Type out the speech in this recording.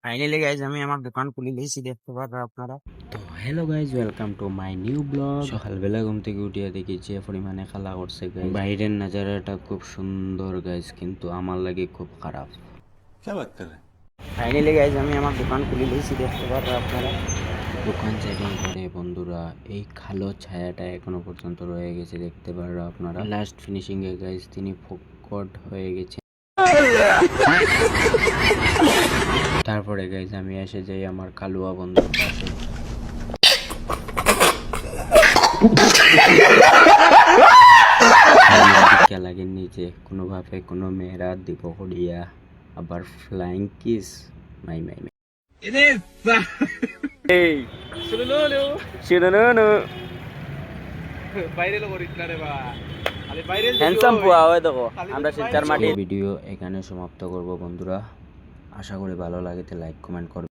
Finally guys আমি আমার দোকান খুলে দিয়েছি, দেখতে পারবেন আপনারা। তো hello guys, welcome to my new blog. সকালবেলা ঘুম থেকে উঠিয়ে দেখি যে পরিমাণে খেলা করছে গাইজ। বাইরের নাজারাটা খুব সুন্দর গাইজ, কিন্তু আমার লাগে খুব খারাপ। ফাইনালি গাইজ আমি আমার দোকান খুলে দিয়েছি, দেখতে পারবেন আপনারা। দোকান সেটিং করে বন্ধুরা এই কালো ছায়াটা এখনো পর্যন্ত রয়ে গেছে, দেখতে পারো আপনারা। লাস্ট ফিনিশিং এ গাইজ তিনি ফকট হয়ে গেছে। তারপরে গাইজ আমি এসে যাই আমার কালুয়া বন্ধুর পাশে। লাগের নিচে কোনোভাবে কোনো মেয়েরা দিব করিয়া আবার ফ্লাইং কিস মাই মাই মাই। ভিডিও এখানে সমাপ্ত করব বন্ধুরা। আশা করি ভালো লাগে, লাইক কমেন্ট করবে।